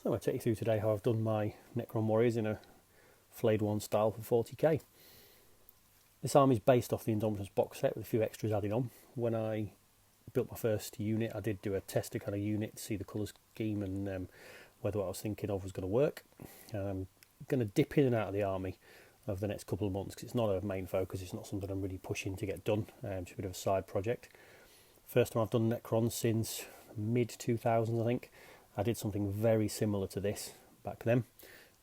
So I'm going to take you through today how I've done my Necron warriors in a flayed one style for 40k. This army is based off the Indomitus box set with a few extras added on. When I built my first unit, I did do a tester kind of unit to see the colour scheme and whether what I was thinking of was going to work. I'm going to dip in and out of the army over the next couple of months because it's not a main focus, it's not something I'm really pushing to get done, it's a bit of a side project. First time I've done Necron since mid-2000s, I think. I did something very similar to this back then,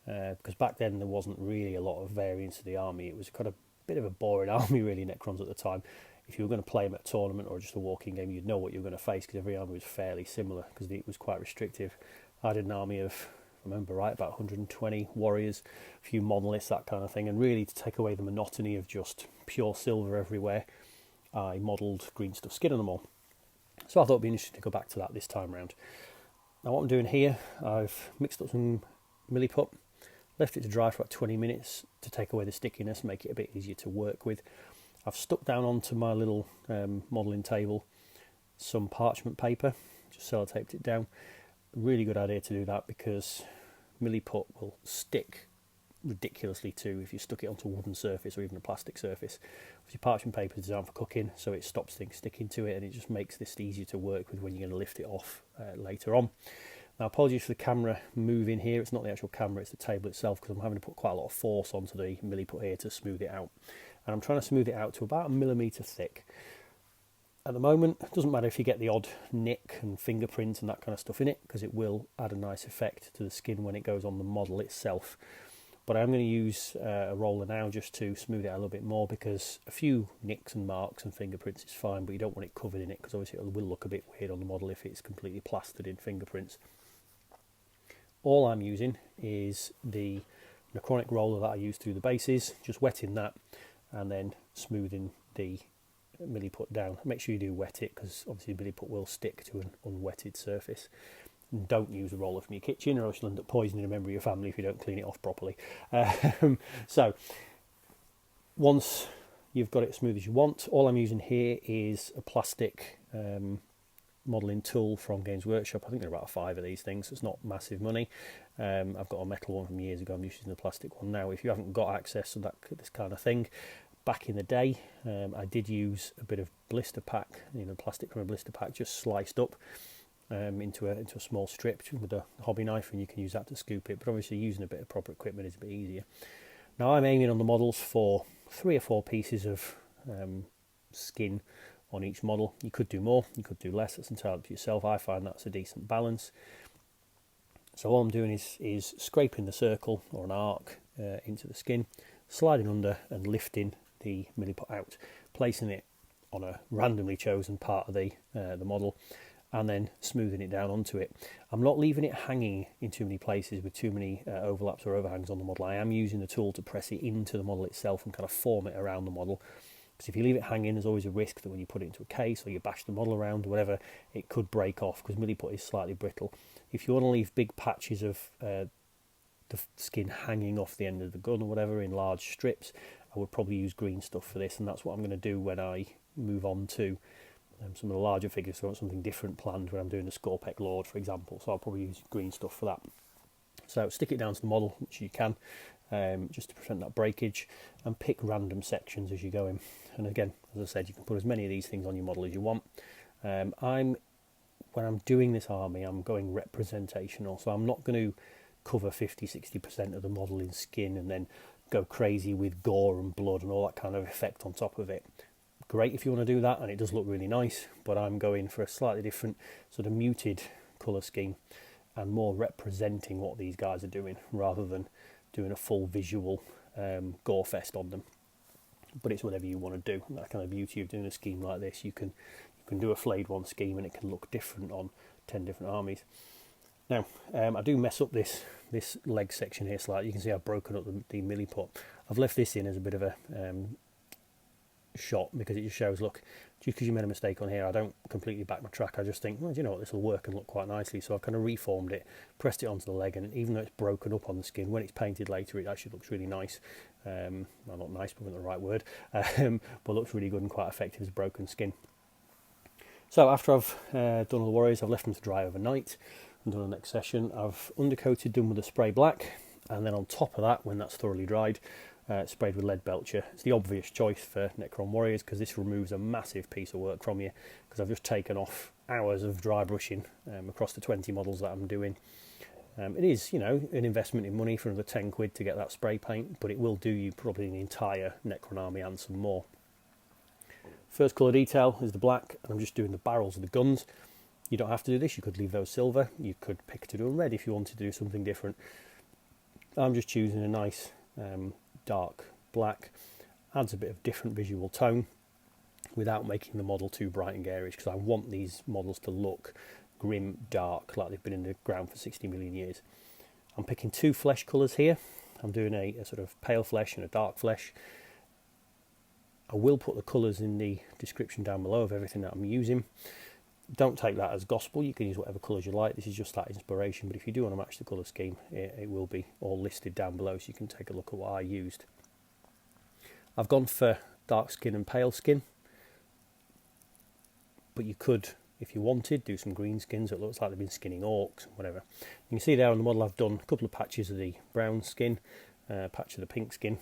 because back then there wasn't really a lot of variance to the army. It was kind of a bit of a boring army really, Necrons at the time. If you were going to play them at a tournament or just a walking game, you'd know what you were going to face because every army was fairly similar because it was quite restrictive. I did an army of, if I remember right, about 120 warriors, a few monoliths, that kind of thing, and really to take away the monotony of just pure silver everywhere, I modelled green stuff skin on them all. So I thought it'd be interesting to go back to that this time round. Now what I'm doing here, I've mixed up some milliput, left it to dry for about 20 minutes to take away the stickiness, make it a bit easier to work with. I've stuck down onto my little modelling table some parchment paper, just sellotaped it down. Really good idea to do that because milliput will stick ridiculously too if you stuck it onto a wooden surface or even a plastic surface. Obviously parchment paper is designed for cooking, so it stops things sticking to it and it just makes this easier to work with when you're going to lift it off later on. Now apologies for the camera moving here, it's not the actual camera, it's the table itself because I'm having to put quite a lot of force onto the milliput here to smooth it out. And I'm trying to smooth it out to about 1 millimetre thick. At the moment, it doesn't matter if you get the odd nick and fingerprint and that kind of stuff in it because it will add a nice effect to the skin when it goes on the model itself. But I'm going to use a roller now just to smooth it out a little bit more because a few nicks and marks and fingerprints is fine, but you don't want it covered in it because obviously it will look a bit weird on the model if it's completely plastered in fingerprints. All I'm using is the Necronic roller that I used through the bases, just wetting that and then smoothing the milliput down. Make sure you do wet it because obviously the milliput will stick to an unwetted surface. And don't use a roller from your kitchen or else you'll end up poisoning a member of your family if you don't clean it off properly. So once you've got it as smooth as you want, all I'm using here is a plastic modelling tool from Games Workshop. I think there are about 5 of these things, so it's not massive money. I've got a metal one from years ago, I'm using the plastic one now. If you haven't got access to this kind of thing, back in the day I did use a bit of blister pack, plastic from a blister pack just sliced up into a small strip with a hobby knife, and you can use that to scoop it, but obviously using a bit of proper equipment is a bit easier. Now I'm aiming on the models for 3 or 4 pieces of skin on each model. You could do more, you could do less, it's entirely up to yourself. I find that's a decent balance. So all I'm doing is scraping the circle or an arc into the skin, sliding under and lifting the milliput out, placing it on a randomly chosen part of the model and then smoothing it down onto it. I'm not leaving it hanging in too many places with too many overlaps or overhangs on the model. I am using the tool to press it into the model itself and kind of form it around the model. Because if you leave it hanging, there's always a risk that when you put it into a case or you bash the model around or whatever, it could break off because milliput is slightly brittle. If you want to leave big patches of the skin hanging off the end of the gun or whatever in large strips, I would probably use green stuff for this, and that's what I'm going to do when I move on to some of the larger figures. So I want something different planned when I'm doing the Scorpec Lord, for example, so I'll probably use green stuff for that. So stick it down to the model as you can, just to prevent that breakage, and pick random sections as you go in. And again, as I said, you can put as many of these things on your model as you want. When I'm doing this army, I'm going representational, so I'm not going to cover 50-60% of the model in skin and then go crazy with gore and blood and all that kind of effect on top of it. Great if you want to do that, and it does look really nice, but I'm going for a slightly different sort of muted colour scheme and more representing what these guys are doing rather than doing a full visual gore fest on them. But it's whatever you want to do. That's kind of the beauty of doing a scheme like this. You can do a flayed one scheme and it can look different on 10 different armies. Now, I do mess up this leg section here slightly. You can see I've broken up the milliput. I've left this in as a bit of a shot because it just shows, look, just because you made a mistake on here, I don't completely back my track. I just think, well, do you know what, this will work and look quite nicely. So I've kind of reformed it, pressed it onto the leg, and even though it's broken up on the skin, when it's painted later, it actually looks really nice. Well, not nice, but not the right word, but looks really good and quite effective as broken skin. So after I've done all the warriors, I've left them to dry overnight. and done the next session, I've undercoated them with a spray black, and then on top of that, when that's thoroughly dried, sprayed with leadbelcher. It's the obvious choice for Necron Warriors because this removes a massive piece of work from you, because I've just taken off hours of dry brushing across the 20 models that I'm doing. It is, you know, an investment in money for another 10 quid to get that spray paint, but it will do you probably the entire Necron army and some more. First colour detail is the black, and I'm just doing the barrels of the guns. You don't have to do this, you could leave those silver, you could pick to do a red if you wanted to do something different. I'm just choosing a nice dark black, adds a bit of different visual tone without making the model too bright and garish, because I want these models to look grim, dark, like they've been in the ground for 60 million years. I'm picking two flesh colours here. I'm doing a sort of pale flesh and a dark flesh. I will put the colours in the description down below of everything that I'm using. Don't take that as gospel, you can use whatever colours you like, this is just that inspiration, but if you do want to match the colour scheme, it will be all listed down below so you can take a look at what I used. I've gone for dark skin and pale skin, but you could, if you wanted, do some green skins. It looks like they've been skinning orcs, whatever. You can see there on the model I've done a couple of patches of the brown skin, patch of the pink skin.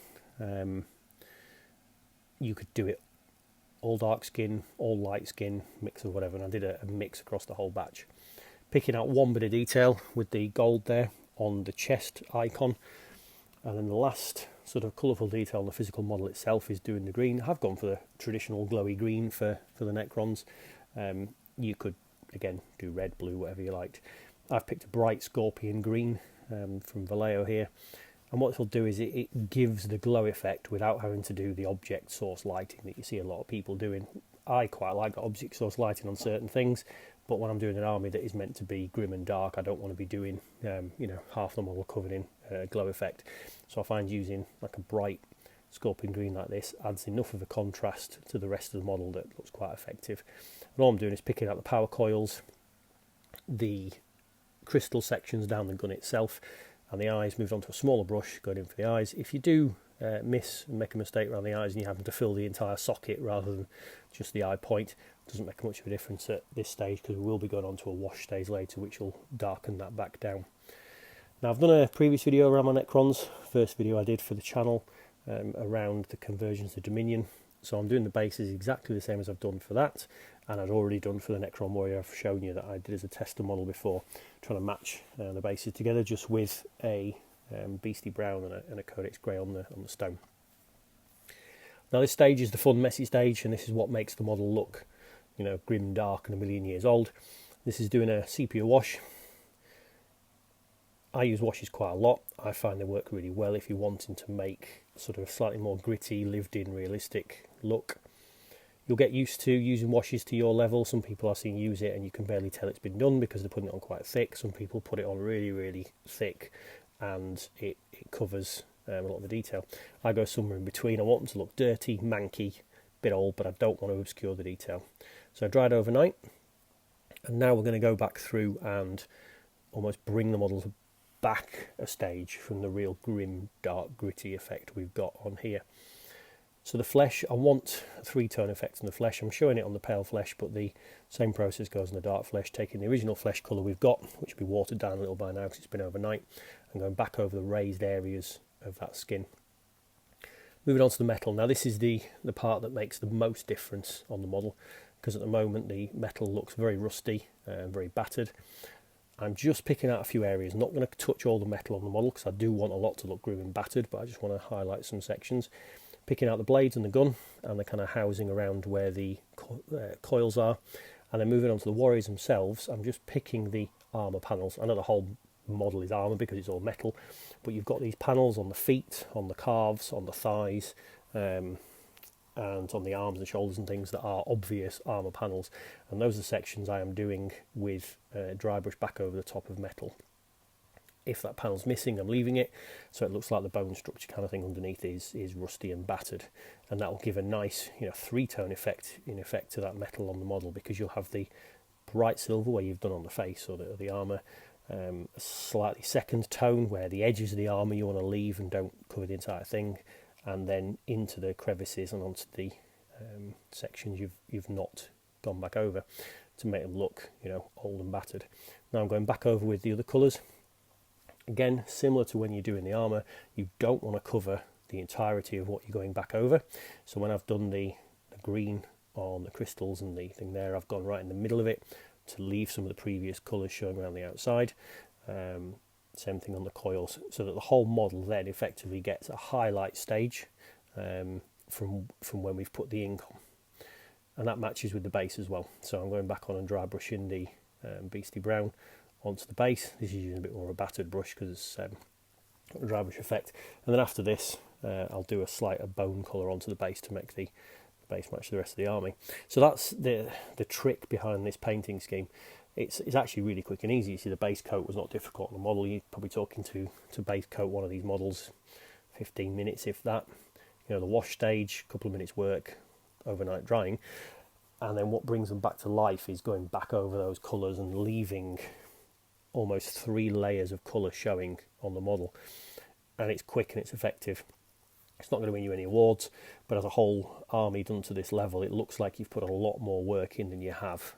You could do it all dark skin, all light skin, mix of whatever, and I did a mix across the whole batch. Picking out one bit of detail with the gold there on the chest icon, and then the last sort of colourful detail on the physical model itself is doing the green. I've gone for the traditional glowy green for the Necrons. You could, again, do red, blue, whatever you liked. I've picked a bright scorpion green from Vallejo here. And what it'll do is it gives the glow effect without having to do the object source lighting that you see a lot of people doing. I quite like the object source lighting on certain things, but when I'm doing an army that is meant to be grim and dark, I don't want to be doing, you know, half the model covered in glow effect. So I find using like a bright scorpion green like this adds enough of a contrast to the rest of the model that looks quite effective. And all I'm doing is picking out the power coils, the crystal sections down the gun itself, and the eyes, moved on to a smaller brush, going in for the eyes. If you do miss and make a mistake around the eyes and you happen to fill the entire socket rather than just the eye point, it doesn't make much of a difference at this stage, because we will be going on to a wash stage later which will darken that back down. Now, I've done a previous video around my Necrons, first video I did for the channel around the conversions to Dominion, so I'm doing the bases exactly the same as I've done for that, and I'd already done for the Necron Warrior. I've shown you that I did as a tester model before, trying to match the bases together just with a beasty brown and a codex grey on the stone. Now this stage is the fun, messy stage, and this is what makes the model look, you know, grim, dark and a million years old. This is doing a sepia wash. I use washes quite a lot. I find they work really well if you're wanting to make sort of a slightly more gritty, lived-in, realistic look. You'll get used to using washes to your level. Some people I've seen use it and you can barely tell it's been done because they're putting it on quite thick. Some people put it on really, really thick and it covers a lot of the detail. I go somewhere in between. I want them to look dirty, manky, bit old, but I don't want to obscure the detail. So I dried overnight, and now we're going to go back through and almost bring the models back a stage from the real grim, dark, gritty effect we've got on here. So the flesh, I want a three-tone effect on the flesh. I'm showing it on the pale flesh, but the same process goes on the dark flesh, taking the original flesh colour we've got, which will be watered down a little by now because it's been overnight, and going back over the raised areas of that skin. Moving on to the metal. Now this is the part that makes the most difference on the model, because at the moment the metal looks very rusty and very battered. I'm just picking out a few areas, not going to touch all the metal on the model because I do want a lot to look grim and battered, but I just want to highlight some sections. Picking out the blades and the gun and the kind of housing around where the coils are, and then moving on to the warriors themselves. I'm just picking the armour panels. I know the whole model is armour because it's all metal, but you've got these panels on the feet, on the calves, on the thighs, and on the arms and shoulders and things that are obvious armour panels, and those are sections I am doing with dry brush back over the top of metal. If that panel's missing, I'm leaving it, so it looks like the bone structure kind of thing underneath is rusty and battered, and that will give a nice, you know, three-tone effect to that metal on the model, because you'll have the bright silver where you've done on the face or the armour, a slightly second tone where the edges of the armour you want to leave and don't cover the entire thing, and then into the crevices and onto the sections you've not gone back over to make them look, you know, old and battered. Now I'm going back over with the other colours. Again, similar to when you're doing the armour, you don't want to cover the entirety of what you're going back over. So when I've done the green on the crystals and the thing there, I've gone right in the middle of it to leave some of the previous colours showing around the outside. Same thing on the coils, so that the whole model then effectively gets a highlight stage from when we've put the ink on. And that matches with the base as well. So I'm going back on and dry brushing the beasty brown onto the base. This is using a bit more of a battered brush because it's got a dry brush effect. And then after this, I'll do a slight bone colour onto the base to make the base match the rest of the army. So that's the trick behind this painting scheme. It's actually really quick and easy. You see, the base coat was not difficult on the model. You're probably talking to base coat one of these models 15 minutes, if that. You know, the wash stage, a couple of minutes work, overnight drying. And then what brings them back to life is going back over those colours and leaving almost 3 layers of colour showing on the model. And it's quick and it's effective. It's not going to win you any awards, but as a whole army done to this level, it looks like you've put a lot more work in than you have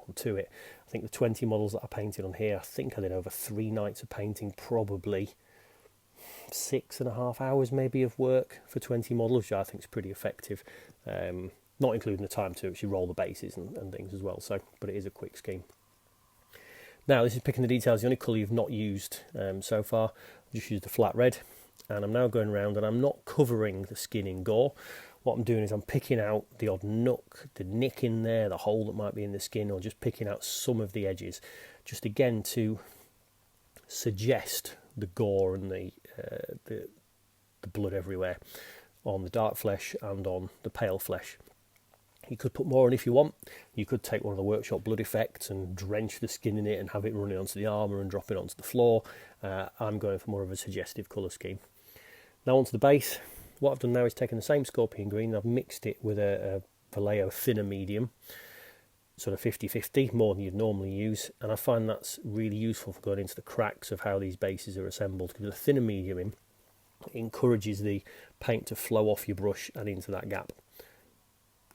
onto it. I think the 20 models that I painted on here, I think I did over 3 nights of painting, probably 6.5 hours maybe of work for 20 models, which I think is pretty effective. Not including the time to actually roll the bases and things as well. So, but it is a quick scheme. Now this is picking the details. The only colour you've not used so far. I've just used the flat red, and I'm now going around and I'm not covering the skin in gore. What I'm doing is I'm picking out the odd nook, the nick in there, the hole that might be in the skin, or just picking out some of the edges, just again to suggest the gore and the blood everywhere on the dark flesh and on the pale flesh. You could put more on if you want. You could take one of the workshop blood effects and drench the skin in it and have it running onto the armour and drop it onto the floor. I'm going for more of a suggestive colour scheme. Now onto the base. What I've done now is taken the same scorpion green and I've mixed it with a Vallejo thinner medium, sort of 50-50, more than you'd normally use, and I find that's really useful for going into the cracks of how these bases are assembled, because the thinner medium in encourages the paint to flow off your brush and into that gap.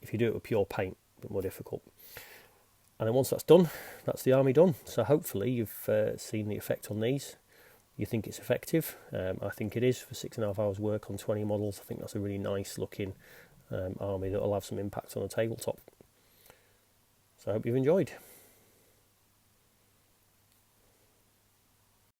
If you do it with pure paint, a bit more difficult. And then once that's done, that's the army done. So hopefully you've seen the effect on these. You think it's effective. I think it is. For 6.5 hours work on 20 models, I think that's a really nice looking army that will have some impact on the tabletop. So I hope you've enjoyed.